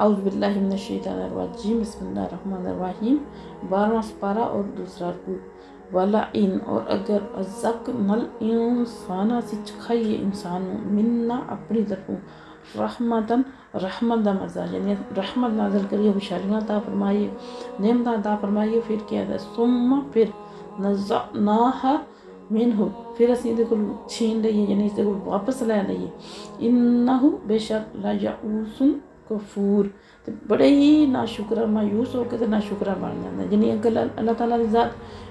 اعوذ باللہ من الشیطان الرجیم، بسم اللہ الرحمن الرحیم۔ 12واں سپارہ اور دوسرا رکوع۔ وَلَئِنْ اور اگر ذَقْنَا الْإِنسَانَ سے چکھائیے انسان منا اپنی طرفوں رحمتاً رحمت دا مزہ، یعنی رحمت نازل کریے، خوشحالیاں عطا فرمائیے، نعمت عطا فرمائیے، پھر کیا ہے ثم پھر نزعناها منہ پھر اسی دے کو چھین لئیے، یعنی اس دے کو واپس لے لئیے، انہو بے شک لَیَئُوسٌ کفور، بڑے ہی ناشکرہ مایوس ہو کے ناشکرہ بن جاتا ہے۔ یعنی اگر اللہ تعالیٰ کی ذات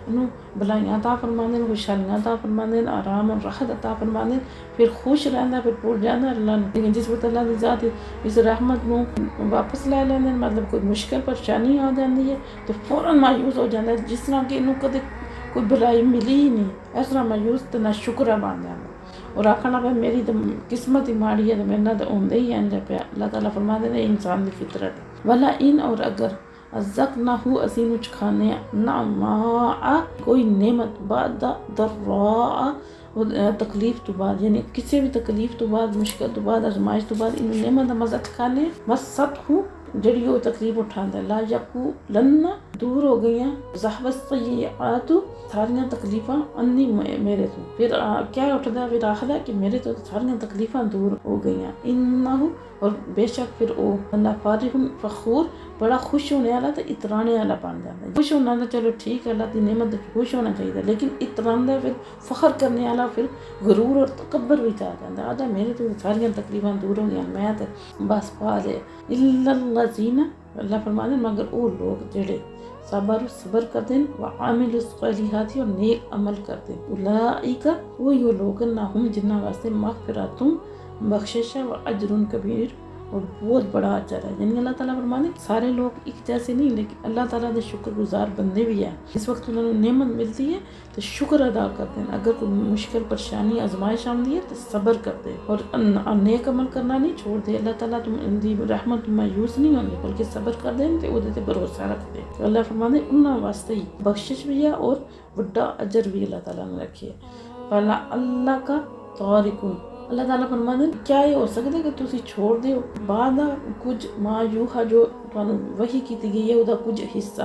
انہوں بلائیاں عطا فرماندے، خوشحالیاں عطا فرماندے، آرام اور راحت عطا فرماندے، پھر خوش رہندا، پھر بھول جانا اللہ نے۔ لیکن جس وقت اللہ کی ذات اس رحمت نو واپس لے لیندے، مطلب کوئی مشکل پریشانی آ جاندی ہے تو فوراً مایوس ہو جاتا ہے، جس طرح کہ انہوں کدے کوئی بلائی ملی ہی نہیں، اس طرح مایوس تے ناشکرہ بن جاتا اور آکھنا پہ میری تو قسمت ہی ماڑی ہے، تو میرے نال تو ہوندے ہی انج پیا۔ اللہ تعالیٰ فرماتے ہیں انسان کی فطرت۔ وَلَئِنْ اور اگر ذَقْنَاهُ اسی نو چکھانے نعماء کوئی نعمت بعد ضراء تکلیف تو بعد، یعنی کسی بھی تکلیف تو بعد، مشکل تو بعد، آزمائش تو بعد انہوں نعمت دا مزہ چکھانے مَسَّتْهُ جڑی وہ تکلیف اٹھاندہ لا یقولن دور ہو گئیاں ذہب السیئات ساریاں تکلیفاں انی میرے تو، پھر کیا اٹھدا پھر آخدا کہ میرے تو ساریاں تکلیفاں دور ہو گئیاں، انہو اور بے شک پھر او بندہ فارغ فخور بڑا خوش ہونے والا تے اترانے والا بن جاتا ہے۔ خوش ہونا تو چلو ٹھیک ہے، اللہ کی نعمت خوش ہونا چاہیے، لیکن اتراندہ پھر فخر کرنے والا پھر غرور اور تکبر بھی چاہ جاتا ہے، آجا میرے تو ساریاں تکلیفاں دور ہو گئیاں، میں تے بس پا لے۔ الا الذین اللہ فرماتے ہیں مگر وہ لوگ جڑے صبر کرتے ہیں وعامل الصالحات اور نیک عمل کرتے ہیں، اولئک وہی لوگ ہم جنہاں واسطے مغفرتوں بخشش و اجر کبیر اور بہت بڑا اجر ہے۔ یعنی اللہ تعالیٰ فرماتے ہیں سارے لوگ ایک جیسے نہیں، لیکن اللہ تعالیٰ دے شکر گزار بندے بھی ہیں، اس وقت انہوں نے نعمت ملتی ہے تو شکر ادا کرتے ہیں، اگر کوئی مشکل پریشانی آزمائش آندی ہے تو صبر کرتے ہیں اور نیک عمل کرنا نہیں چھوڑ دے۔ اللہ تعالیٰ تم دی رحمت مایوس نہیں ہوندی بلکہ صبر کر دیں تے اودے تے بھروسہ رکھتے ہیں، تو اللہ فرماتے ہیں انہاں واسطے ہی بخشش بھی ہے اور بڑا اجر بھی اللہ تعالیٰ نے رکھی ہے۔ فلا اللہ کا تارکون اللہ تعالیٰ فرماتے ہیں کیا یہ ہو سکتا ہے کہ تسی چھوڑ دیو بعد کچھ ما یوحا جو تانوں وحی کیتی گئی ہے، ادا کچھ حصہ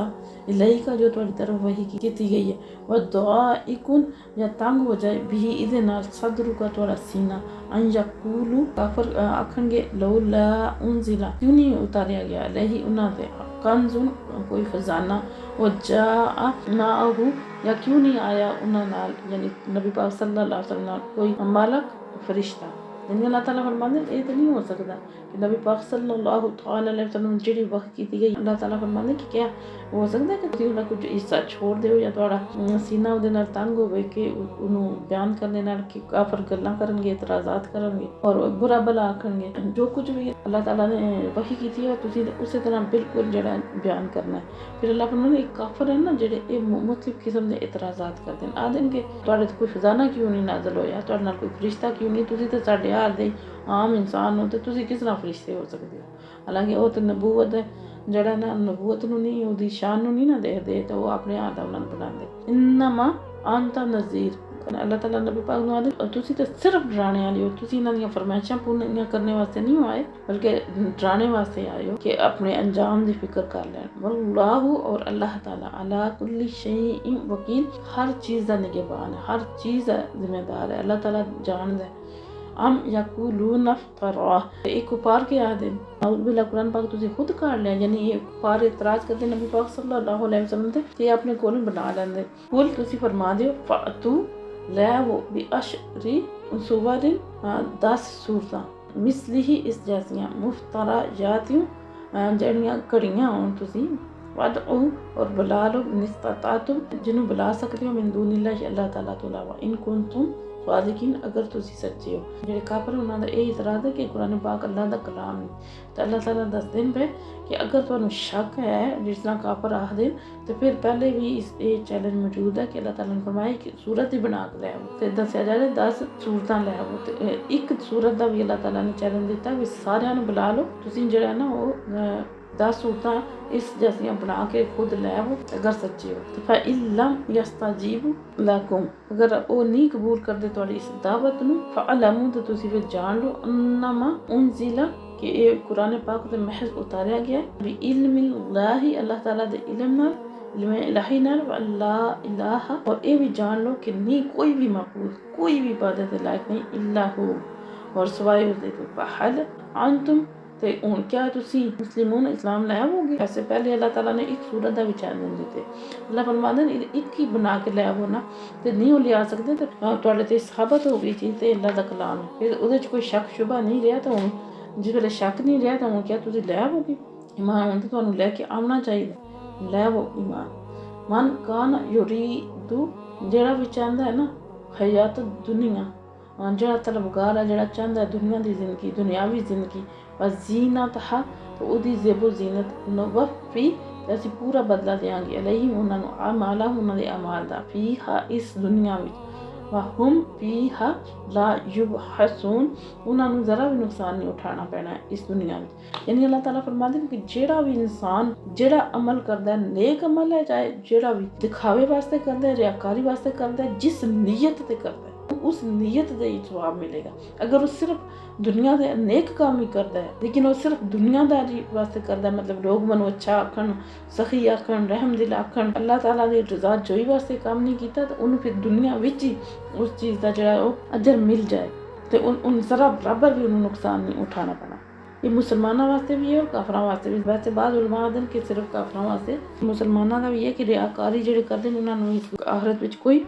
الہی کا جو تہاڈی طرف وحی کیتی گئی ہے، ودعائکن یا تنگ ہو جائے بھی ادھے نال صدر کا تہاڈا سینہ، ان یقولو کافر آکھن گے لولا انزل کیوں نہیں اتاریا گیا علیہ انہاں تے کنزن کوئی خزانہ، وجاء معه یا کیوں نہیں آیا انہاں نال یعنی نبی پاک صلی اللہ علیہ وسلم نال کوئی ملک فرشتہ۔ یعنی اللہ تعالیٰ فرماتے ہیں یہ تو نہیں ہو سکتا کہ نبی پاک صلی اللہ علیہ وسلم جڑی وحی کیتی گئی، اللہ تعالیٰ فرماتے ہیں کہ کیا ہو سکتا ہے کہ تسی انہاں کچھ حصہ چھوڑ دیو یا تہاڈا سینہ اودے نال تنگ ہوئے کہ انہوں بیان کرنے نال کہ کافر گلاں کرن گے، اعتراضات کرن گے اور برا بھلا آکھن گے، جو کچھ بھی اللہ تعالیٰ نے وحی کیتی ہے تسی اسی طرح بالکل جڑا بیان کرنا ہے۔ پھر اللہ فرماتے ہیں ایک کافر ہے نا جڑے مختلف قسم دے اعتراضات کرتے ہیں، آدھن کہ تہاڈے تے کوئی خزانہ کیوں نہیں نازل ہویا، تہاڈے نال کوئی فرشتہ کیوں نہیں، تسی تے ساڈے حال دے عام انسان ہو تے تسی کس طرح فرشتے ہو سکتے ہو، حالانکہ وہ تے نبوت ہے جڑا نا نبوت نو نہیں او دی شان نو نہیں نہ دے دے تو وہ اپنے ہاتھ انہاں نوں بناندے۔ انما انت نذیر اللہ تعالیٰ نبی پاک نو آدھے تسی تے صرف ڈرانے والے ہو، تسی انہاں دیاں فرمائشاں پوریاں کرنے واسطے نہیں آئے بلکہ ڈرانے واسطے آئے ہو کہ اپنے انجام دی فکر کر لیں۔ واللہ اور اللہ تعالیٰ علی کل شیء وکیل ہر چیز دا نگہبان ہے، ہر چیز دا ذمہ دار ہے، اللہ تعالیٰ جاندا ہے۔ ام یقولون افترا ایک کفار کے آدھے اعوذ باللہ قرآن پاک تسی خود کاٹ لیا، یعنی یہ کفار اعتراض کرتے نبی پاک صلی اللہ علیہ وسلم تے کہ اپنے کول بنا لیندے، قل تسی فرما دیو فاتو لے وہ بِعَشْرِ صُوَرٍ 10 صورتاں مثلی ہی اس جیسیاں مفتریاتیوں جڑیاں کڑیاں ہون تسی وَدْعُوا اور بلا لو نِسْتَطَعْتُمْ جنہوں بلا سکتے ہو من دون اللہ اللہ تعالیٰ تو علاوہ ان کنتم صادقین اگر تسی سچے ہو۔ جڑے کافر انہاں دا یہ اعتراض ہے کہ قرآن پاک اللہ دا کلام نہیں، تو اللہ تعالیٰ دس دن پہ کہ اگر تانوں شک ہے جس طرح کافر آکھ دین تو پھر پہلے بھی اس چیلنج موجود ہے کہ اللہ تعالیٰ نے فرمایا کہ سورت ہی بنا کے لے آؤ، تے دسیا جائے 10 صورتاں لے آؤ، تے ایک صورت دا بھی اللہ تعالیٰ نے چیلنج دیتا کہ سارے نوں بلا لو، تسی جڑا نا وہ 10 صورتاں اس جیسیاں بنا کے خود لے آؤ اگر سچے ہو۔ فَإِن لَّمْ يَسْتَجِيبُوا لَكُمْ اگر وہ نہیں قبول کر دے تہاڈی اس دعوت نوں فَعْلَمُوا تو تسی پھر جان لو انما انزل کہ یہ قرآن پاک تے محض اتاریا گیا ہے بعلم اللہ، اللہ تعالیٰ دے علم نال، علم الہی نال، لا الہ، اور یہ بھی جان لو کہ نہیں کوئی بھی معبود، کوئی بھی عبادت دے لائق نہیں الا ہو، اور سوائے اس دے فہل انتم، تے ہن کیا تسی مسلمون اسلام لے آو گے؟ ایسے پہلے اللہ تعالیٰ نے ایک سورت دا بھی چیلنج دیتے، اللہ فرماتے ہیں ایک ہی بنا کے لے آو نا، تے نہیں وہ لے آ سکتے تے تواڈے تے ثابت ہو گئی چیز تے اللہ دا کلام ہے، پھر اودے وچ کوئی شک شبہ نہیں رہا، تو ہن جس ویلے شک نہیں رہا تو ہن کیا تسی لے آو گے ایمان؟ ہن تے تانوں لے کے آونا چاہیے، لے آو ایمان۔ من کان یرید، جڑا بھی چاہندا ہے نا حیات دنیا، جڑا طلبگار ہے، جڑا چاہندا ہے دنیا دی زندگی، دنیاوی زندگی، وزینتہا، تو او دی زیب و زینت، نوفی، تے اسی پورا بدلہ دیاں گے علیہم انہاں نوں، اعمالہم انہاں دے اعمال دا، فیہا اس دنیا وچ، وہم فیہا لا یبخسون، انہاں نوں ذرا بھی نقصان نہیں اٹھانا پینا ہے اس دنیا وچ۔ یعنی اللہ تعالیٰ فرماتے ہیں کہ جیڑا بھی انسان جیڑا عمل کردا ہے، نیک عمل ہے چاہے جیڑا بھی دکھاوے واسطے کردا ہے، ریاکاری واسطے کردا ہے، جس نیت تے کردا ہے اس نیت دے ہی ثواب ملے گا۔ اگر وہ صرف دنیا دے نیک کام ہی کردا ہے لیکن وہ صرف دنیا داری واسطے کردا ہے، مطلب لوگ منو اچھا آکھن، سخی آکھن، رحم دل آکھن، اللہ تعالیٰ دی رضا جوئی واسطے کام نہیں کیتا، تو انہوں پھر دنیا وچ ہی اس چیز دا جڑا ہے وہ اجر مل جائے، تے ان ذرا برابر بھی انہوں نقصان نہیں اٹھانا پڑنا۔ یہ مسلمانوں واسطے بھی ہے اور کافراں واسطے بھی۔ ویسے بعض علماء دن کہ صرف کافراں واسطے، مسلمانوں کا بھی ہے کہ ریاکاری جڑے کردے انہاں نوں اس آخرت وچ کوئی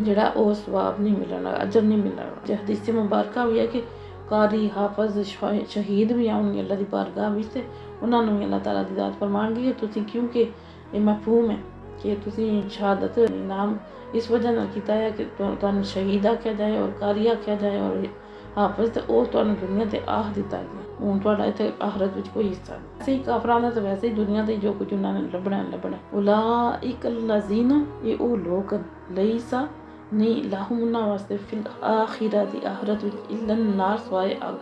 جڑا او ثواب نہیں ملنا، اجر نہیں ملنا۔ حدیث مبارکہ بھی ہے کہ قاری، حافظ، شہید بھی آؤں گے اللہ دی بارگاہ وچ، تے انہاں نوں اللہ تعالیٰ دی ذات فرمان گی کہ تسی کیونکہ یہ مفہوم ہے کہ تسی شہادت نام اس وجہ نال کیتا ہے کہ تانوں شہید آکھیا جائے اور قاری آکھیا جائے اور حافظ، تے او تانوں دنیا تے آکھ دتا گیا، ہن تہاڈا ایتھے آخرت وچ کوئی حصہ نہیں۔ ویسے ہی کافراں دا تے ویسے ہی دنیا تے جو کچھ انہاں نے لبنا اولئک الذین، یہ او لوگ لیسا نہیں لہم انہاں واسطے فی الآخرۃ آخرت وچ الا النار سوائے اگ،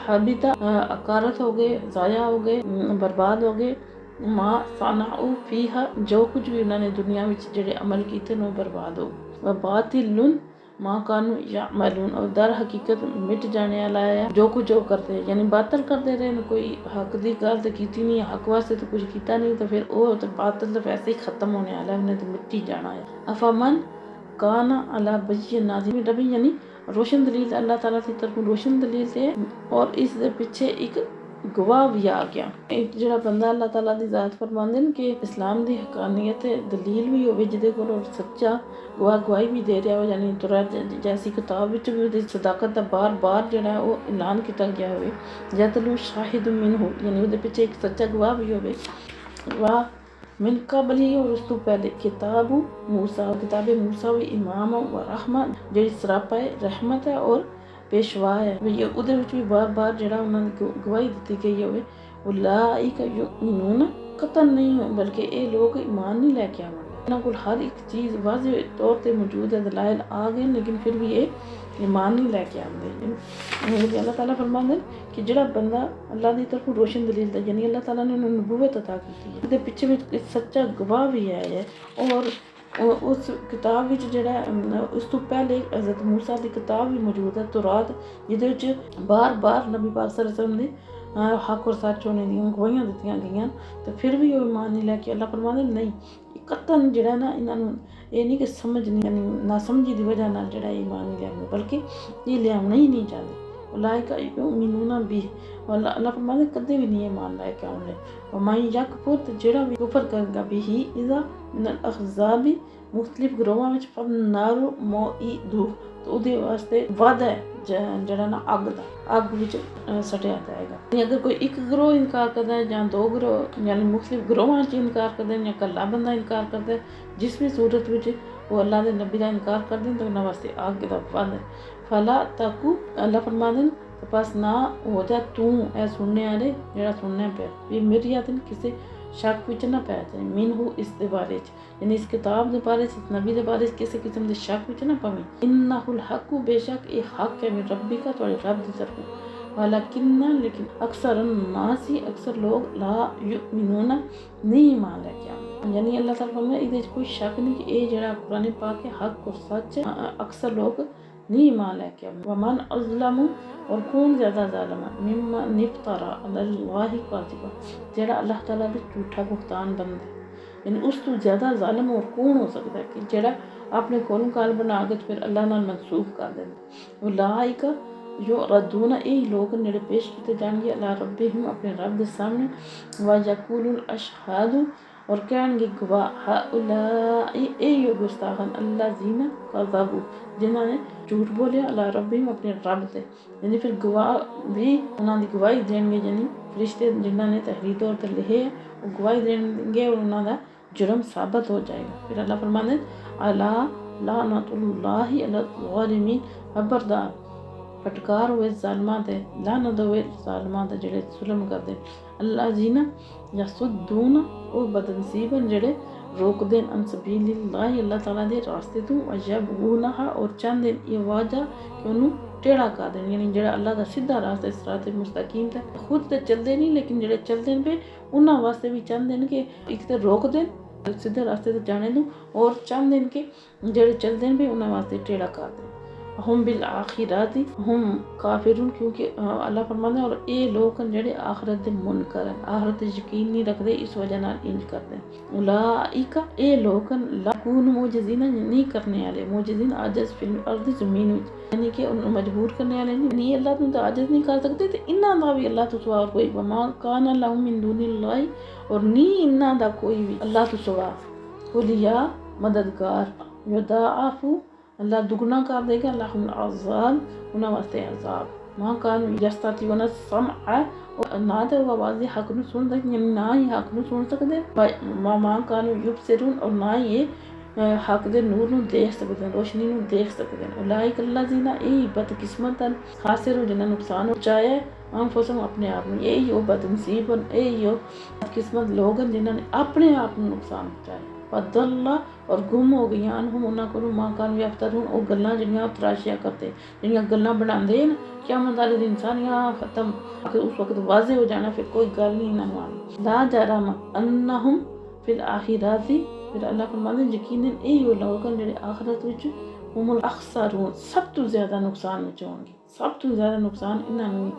حبط اکارت ہو گئے، ضائع ہو گئے، برباد ہو گئے، ما صنعوا فیہا، جو کچھ بھی انہوں نے دنیا وچ جڑے عمل کیتے نو برباد ہو گئے، وباطل ما کانوا یعملون، اور در حقیقت مٹ جانے والا ہے جو کچھ وہ کرتے ہیں، یعنی باطل کرتے رہے، کوئی حق دی گل تے کیتی نہیں، حق واسطے تو کچھ کیتا نہیں، تو پھر وہ تو باطل تو ویسے ہی ختم ہونے والا ہے، انہیں تو مٹی جانا ہے۔ افمن کان علی بینۃ من ربہ، یعنی روشن دلیل اللہ تعالیٰ کی طرف روشن دلیل ہے، اور اس دے پیچھے ایک گواہ بھی آ گیا۔ ایک جڑا بندہ اللہ تعالیٰ دی ذات فرماندے ہیں کہ اسلام دی حقانیت دلیل بھی ہوئے جدے کو سچا گواہی بھی دے رہا ہو، یعنی تورات جیسی کتاب وچ بھی اس صداقت دا بار بار جڑا ہے وہ اعلان کیتا گیا ہوئے، یتلو شاہد منہ، یعنی وہ دے پیچھے ایک سچا گواہ بھی ہوئے، واہ من قبل ہی، اور اس تو پہلے کتاب موسیٰ، کتاب موسیٰ و امام و رحمت، جڑی سراپا ہے رحمت ہے اور پیشوا ہے، ادھر بھی بار بار جڑا انہوں نے گواہی دیتی گئی ہوئے، اولئک یؤمنون، قطن نہیں بلکہ اے لوگ ایمان نہیں لے کے آوان، انہوں کو ہر ایک چیز واضح طور تے موجود ہے، دلائل آ گئے، لیکن پھر بھی یہ ایمان نہیں لے کے آتے۔ اللہ تعالیٰ فرماتے ہیں کہ جڑا بندہ اللہ دی طرف روشن دلیل دا، یعنی اللہ تعالیٰ نے انہوں نبوت عطا کی ہے، دے پیچھے بھی ایک سچا گواہ بھی ہے، اور اس کتاب وچ جڑا اس تو پہلے حضرت موسیٰ دی کتاب بھی موجود ہے تورات، جدے وچ بار بار نبی پاک صلی اللہ علیہ وسلم دی حق اور سچ ہونے دیاں گواہیاں دتیاں گئیاں، تو پھر بھی وہ ایمان نہیں لے کے، اللہ فرماتے ہیں نہیں، قطن جڑا نا انہاں نوں یہ نہیں کہ سمجھ نہیں، یعنی ناسمجھی دی وجہ نال جڑا ایمان نہیں لیا، بلکہ یہ لیاونا ہی نہیں چاہتے۔ اولئک یؤمنون بہ، اللہ فرماتے ہیں کدے بھی نہیں ایمان لے کے آؤں گے، ومن یکفر، تے جڑا بھی کفر کرے گا بہ اذا من الاحزاب، مختلف گروہاں وچ، فالنار موعدہ، تو دے واسطے وعدہ ہے جڑا نا اگ دا، اگ وچ سٹیا جائے گا۔ یعنی اگر کوئی ایک گروہ انکار کرتا ہے یا دو گروہ، یعنی مختلف گروہاں چ انکار کرتے ہیں، یا کلا بندہ انکار کرتا ہے، جس بھی صورت وچ وہ اللہ دے نبی دا انکار کر دیں تو انہاں واسطے اگ دا وعدہ ہے۔ فلا تکو، اللہ فرماتے ہیں پس نہ ہو جا تو اے سننے والے جڑا سننا پہ بھی میری آدن کسی شک وچ نہ پہ جائے، منہ اس دے بارے چ، یعنی اس کتاب دے بارے چ، اس نبی دے بارے چ کسی قسم دے شک وچ نہ پویں، انہ الحق، بے شک یہ حق ہے من ربی کا، تھوڑے رب دی طرف، ولکن لیکن اکثر الناس، اکثر لوگ لا یؤمنون، نہیں ایمان لے کے آتے، یعنی اللہ تعالیٰ فرماتا ہے اس کوئی شک نہیں کہ یہ جڑا قرآن پاک ہے حق اور سچ، اکثر لوگ نہیں ایمان لے کے ومن اظلم اور کون زیادہ ظالم ہے ممن افترا علی اللہ کاذبا جڑا اللہ تعالیٰ دے جھوٹا بہتان بندے یعنی اس تو زیادہ ظالم اور کون ہو سکتا ہے کہ جڑا اپنے کولوں کال بنا کے پھر اللہ نال منسوخ کر دیندا اولئک جو ردون اے لوگ جڑے پیش کیتے جان گے اللہ ربہم اپنے رب دے سامنے ویقول الاشہاد اور کہن گے گواہ ہؤلاء اے گستاخان الذین کذبوا جنہاں نے جھوٹ بولیا اللہ ربہم اپنے رب تے یعنی پھر گواہ بھی انہاں دی گواہی دین گے یعنی فرشتے جنہاں نے تحریر طور تے لکھے وہ گواہی دیں گے اور انہاں دا جرم ثابت ہو جائے گا پھر اللہ فرماتے الا لعنت اللہ علی الظالمین خبردار پھٹکار ہوئے ظالماں تے لعنت ہوئے ظالماں تے جڑے ظلم کردے اللہ جینا یسدون او بدنصیب جڑے روک دین ان سبیل اللہ اللہ تعالیٰ دے راستے تو وجبونہا اور چاند یہ واجہ کہ انہوں ٹیڑا کر دین یعنی جڑا اللہ دا سیدھا راستہ صراط مستقیم تے خود تے چل دے نہیں لیکن جڑے چل دین پہ انہاں واسطے بھی چاند دین کہ ایک تے روک دین سیدھے راستے تے جانے دوں اور چاند دین کہ جڑے چل دین پہ انہاں واسطے ٹیڑا کر دین ہم بالآخرات ہم کافرون کیونکہ اللہ فرمانے اور اے لوگ جڑے آخرت دے منکر ہیں آخرت یقین نہیں رکھتے اس وجہ نال انج کرتے ہیں اولئک اے لوگ لکون معجزین نہیں کرنے والے معجزین عاجز فی الارض زمین وچ یعنی کہ انہوں مجبور کرنے والے نہیں اللہ تو عاجز نہیں کر سکتے تے انہاں دا بھی اللہ تو سوا اور کوئی وما کان لهم من دون اللہ اور نہیں انہاں دا کوئی بھی اللہ تو سوا اولیاء مددگار یضاعف اللہ دگنا کر دے گا لہم العذاب انہاں واسطے عذاب ماں کان یستطیعون السمع نہ تو وہ آواز حق نو سن سکتے یعنی نہ ہی حق نو سن سکتے ماں کان یبصرون اور نہ یہ حق دے نور نو دیکھ سکتے روشنی نو دیکھ سکتے اولئک الذین اے بدقسمت خاسر جنہاں نقصان پہنچایا ہے انفسہم اپنے آپ میں یہی وہ بدنصیب اے بدقسمت لوگ جنہاں نے اپنے آپ نو نقصان پہنچایا فضل اور گم ہو گئی انہم انہاں کو ماں کان یفترون او گلاں جڑیاں تراشیا کرتے جڑیاں گلاں بناندے ہیں قیامت والے دن ساریاں ختم اس وقت واضح ہو جانا پھر کوئی گل نہیں نہ مانی لا جرم انہم فی الاخرات پھر اللہ فرماتے ہیں یقیناً اے وہ لوگ جڑے آخرت وچ ہم الاخسرون سب تو زیادہ نقصان وچ ہوں گے سب تو زیادہ نقصان انہاں نوں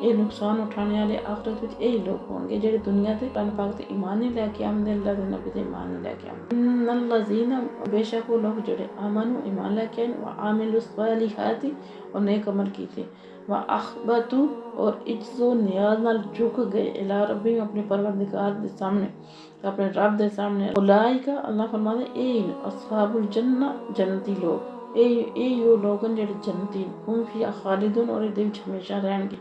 اے نقصان اٹھانے والے آخرت وچ اے لوگ ہوں گے جڑے دنیا تے اللہ پاک تے ایمان نہیں لے کے آمدے اللہ دے نبی تے ایمان نہیں لے کے آمدے ان الذین بے شک وہ لوگ جڑے آمنوا ایمان لے کے آئے وعاملوا الصالحات اور نیک عمل کیتے واخبتوا اور عجز و نیاز نال جھک گئے الی ربہم اپنے پروردگار دے سامنے اپنے رب دے سامنے اولئک اللہ فرماتے اے اصحاب الجنہ جنتی لوگ اے یو لوگن جڑے جنتی ہم فی خالدون اور دے وچ ہمیشہ رہن گے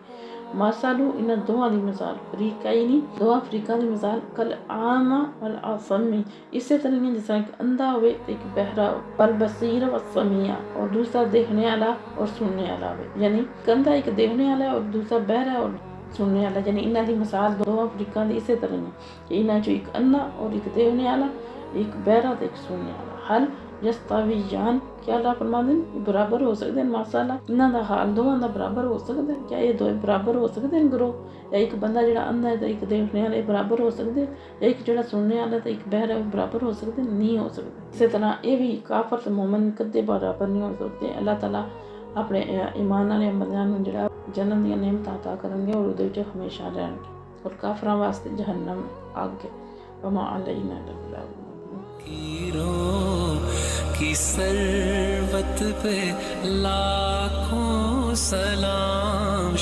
مثالو انہاں دوواں دی مثال فریقین دو فریقاں دی مثال کل عام والاصم اسی طرح جس طرح ایک اندھا ہوئے ایک بہرا والبصیر والسمیع اور دوسرا دیکھنے والا اور سننے والا ہوئے یعنی اندھا ایک دیکھنے والا اور دوسرا بہرا اور سننے والا یعنی انہاں دی مثال دو فریقاں دی اسی طرح ہے کہ انہاں چوں ایک اندھا اور ایک دیکھنے والا ایک بہرا تے ایک سننے والا حل یستویان کیا اللہ فرماتے ہیں برابر ہو سکتے ہیں ماشاءاللہ انہاں دا حال دوواں دا برابر ہو سکتا ہے کیا یہ دو برابر ہو سکتے ہیں گروہ یا ایک بندہ جڑا اندھا ہے تے ایک دیکھنے والا برابر ہو سکتے ہیں یا ایک جڑا سننے والا تے ایک بہرا ہے برابر ہو سکتے ہیں نہیں ہو سکتے اسی طرح یہ بھی کافر تے مومن کدے برابر نہیں ہو سکتے اللہ تعالیٰ اپنے ایمان والے بندیاں نوں جڑا جنت دی نعمتاں عطا کرن گے اور اودے وچ ہمیشہ رہن گے اور کافراں واسطے جہنم آگ ہے وما علینا الا البلاغ کی ثروت پہ لاکھوں سلام